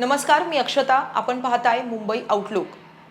नमस्कार, मी अक्षता. आपण पाहताय मुंबई आउटलुक.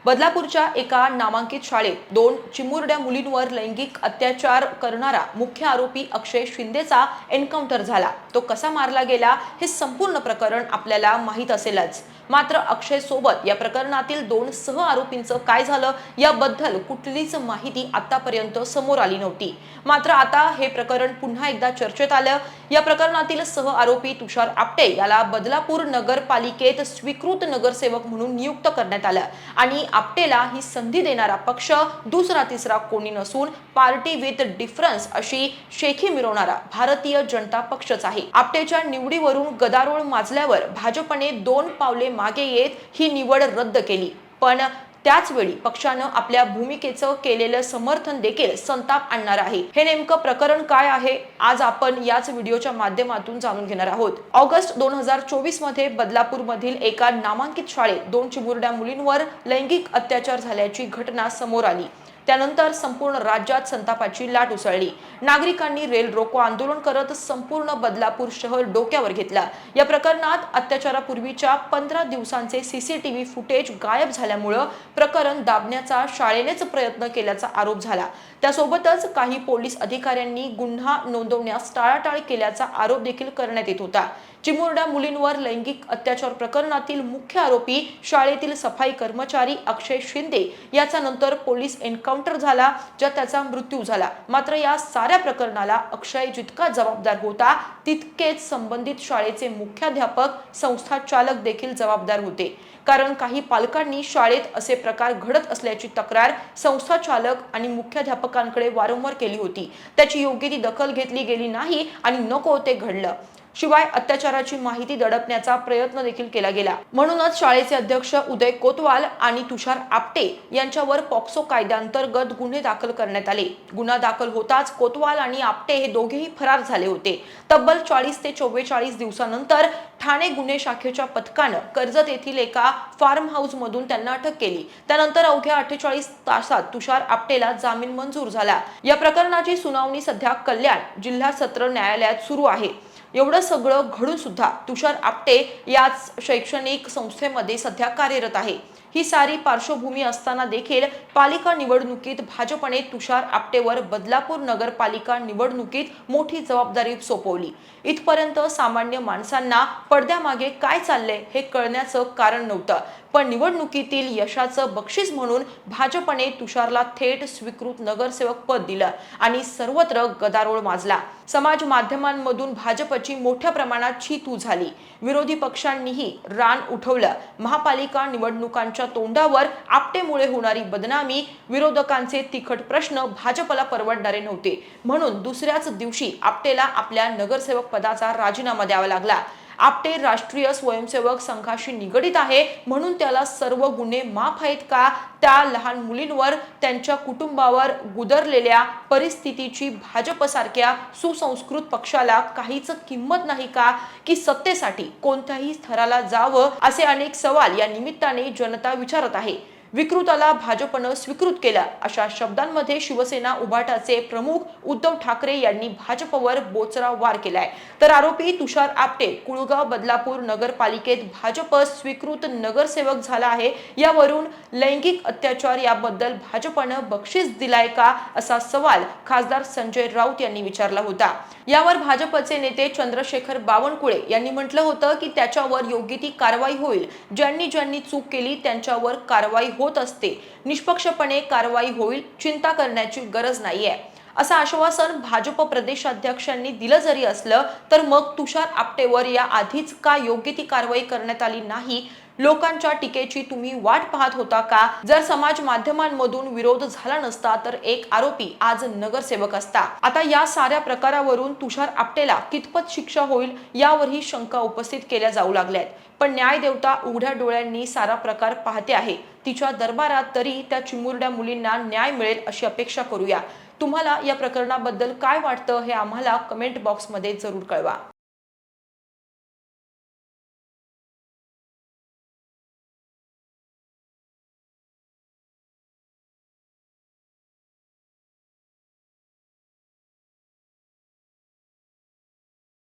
बदलापूरच्या एका नामांकित शाळेत 2 चिमुरड्या मुलींवर लैंगिक अत्याचार करणारा मुख्य आरोपी अक्षय शिंदेचा एन्काउंटर झाला. तो कसा मारला गेला हे संपूर्ण प्रकरण आपल्याला माहीत असेलच. मात्र अक्षय सोबत या प्रकरणातील 2 सह आरोपींचं काय झालं याबद्दल कुठलीच माहिती आतापर्यंत समोर आली नव्हती. मात्र आता हे प्रकरण पुन्हा एकदा चर्चेत आलं. या प्रकरणातील सह आरोपी तुषार आपटे याला बदलापूर नगरपालिकेत स्वीकृत नगरसेवक म्हणून नियुक्त करण्यात आलं आणि आपटेला ही संधी देणारा पक्ष दुसरा तिसरा कोणी नसून पार्टी विथ डिफरन्स अशी शेखी मिरवणारा भारतीय जनता पक्षच आहे. आपटेच्या निवडीवरून गदारोळ माजल्यावर भाजपने 2 पावले मागे येत ही निवड रद्द केली. पण त्याच वेळी पक्षानं आपल्या भूमिकेचं केलेलं समर्थन देखील संताप आणणार आहे. हे नेमकं प्रकरण काय आहे आज आपण याच व्हिडिओच्या माध्यमातून जाणून घेणार आहोत. ऑगस्ट 2024 मध्ये बदलापूर मधील एका नामांकित शाळेत 2 चिमुरड्या मुलींवर लैंगिक अत्याचार झाल्याची घटना समोर आली. त्यानंतर संपूर्ण राज्यात संतापाची लाट उसळली. नागरिकांनी रेल रोको आंदोलन करत संपूर्ण बदलापूर शहर डोक्यावर घेतला. या प्रकरणात अत्याचारापूर्वीच्या 15 दिवसांचे सीसीटीव्ही फुटेज गायब झाल्यामुळे प्रकरण दाबण्याचा शाळेनेच प्रयत्न केल्याचा आरोप झाला. त्यासोबतच काही पोलीस अधिकाऱ्यांनी गुन्हा नोंदवण्यास टाळाटाळ केल्याचा आरोप देखील करण्यात येत होता. चिमुरड्या मुलींवर लैंगिक अत्याचार प्रकरणातील मुख्य आरोपी शाळेतील सफाई कर्मचारी अक्षय शिंदे याचा नंतर पोलीस एन्काउंटर झाला, ज्यात त्याचा मृत्यू झाला. मात्र या साऱ्या प्रकरणाला अक्षय जितका जबाबदार होता तितकेच संबंधित शाळेचे मुख्याध्यापक, संस्था चालक देखील जबाबदार होते. कारण काही पालकांनी शाळेत असे प्रकार घडत असल्याची तक्रार संस्था चालक आणि मुख्याध्यापकांकडे वारंवार केली होती. त्याची योग्य ती दखल घेतली गेली नाही आणि नको ते घडलं. शिवाय अत्याचाराची माहिती दडपण्याचा प्रयत्न देखील केला गेला. म्हणूनच शाळेचे अध्यक्ष उदय कोतवाल आणि तुषार आपटे यांच्यावर पॉक्सो कायद्याअंतर्गत गुन्हे दाखल करण्यात आले. गुन्हा दाखल होताच कोतवाल आणि आपटे हे दोघेही फरार झाले होते. तब्बल 40 ते 44 दिवसानंतर ठाणे गुन्हे शाखेच्या पथकानं कर्जत येथील एका फार्म हाऊस मधून त्यांना अटक केली. त्यानंतर अवघ्या 48 तासात तुषार आपटेला जामीन मंजूर झाला. या प्रकरणाची सुनावणी सध्या कल्याण जिल्हा सत्र न्यायालयात सुरू आहे. एवढं सगळं घडून सुद्धा तुषार आपटे याच शैक्षणिक संस्थेमध्ये सध्या कार्यरत आहे. ही सारी पार्श्वभूमी असताना देखील पालिका निवडणुकीत भाजपने तुषार आपटेवर बदलापूर नगरपालिका निवडणुकीत मोठी जबाबदारी सोपवली. इथपर्यंत सामान्य माणसांना पडद्यामागे काय चाललंय हे कळण्याचं कारण नव्हतं. पण निवडणुकीतील यशाचं बक्षीस म्हणून भाजपने तुषारला थेट स्वीकृत नगरसेवक पद दिलं आणि सर्वत्र गदारोळ माजला. समाज माध्यमांमधून भाजपची मोठ्या प्रमाणात छीतू झाली. विरोधी पक्षांनीही रान उठवलं. महापालिका निवडणुकांच्या तोंडावर आपटेमुळे होणारी बदनामी, विरोधकांचे तिखट प्रश्न भाजपला परवडणारे नव्हते. म्हणून दुसऱ्याच दिवशी आपटेला आपल्या नगरसेवक पदाचा राजीनामा द्यावा लागला. आपटे राष्ट्रीय स्वयंसेवक संघाशी निगडित आहे म्हणून त्याला सर्व गुन्हे माफ आहेत का? त्या लहान मुलींवर, त्यांच्या कुटुंबावर गुदरलेल्या परिस्थितीची भाजपसारख्या सुसंस्कृत पक्षाला काहीच किंमत नाही का? की सत्तेसाठी कोणत्याही स्तराला जावं असे अनेक सवाल या निमित्ताने जनता विचारत आहे. विकृताला भाजपनं स्वीकृत केलं अशा शब्दांमध्ये शिवसेना उभाटाचे प्रमुख उद्धव ठाकरे यांनी भाजपवर बोचरा वार केलाय. तर आरोपी तुषार आपटे कुळगाव बदलापूर नगरपालिकेत भाजप स्वीकृत नगरसेवक झाला आहे. यावरून लैंगिक अत्याचार याबद्दल भाजपनं बक्षीस दिलाय का असा सवाल खासदार संजय राऊत यांनी विचारला होता. यावर भाजपचे नेते चंद्रशेखर बावनकुळे यांनी म्हटलं होतं की त्याच्यावर योग्य ती कारवाई होईल. ज्यांनी चूक केली त्यांच्यावर कारवाई होत असते. निष्पक्षपणे कारवाई होईल, चिंता करण्याची गरज नाहीये असं आश्वासन भाजप प्रदेशाध्यक्षांनी दिलं जरी असलं तर मग तुषार आपटेवर या आधीच का योग्य ती कारवाई करण्यात आली नाही? लोकांच्या टीकेची तुम्ही वाट पाहत होता का? जर समाज माध्यमांमधून विरोध झाला नसता तर एक आरोपी आज नगरसेवक असता. आता या साऱ्या प्रकारावरून तुषार आपटेला कितपत शिक्षा होईल यावरही शंका उपस्थित केल्या जाऊ लागल्यात. पण न्यायदेवता उघड्या डोळ्यांनी सारा प्रकार पाहते आहे. तिच्या दरबारात तरी त्या चिमुरड्या मुलींना न्याय मिळेल अशी अपेक्षा करूया. तुम्हाला या प्रकरणाबद्दल काय वाटतं हे आम्हाला कमेंट बॉक्समध्ये जरूर कळवा.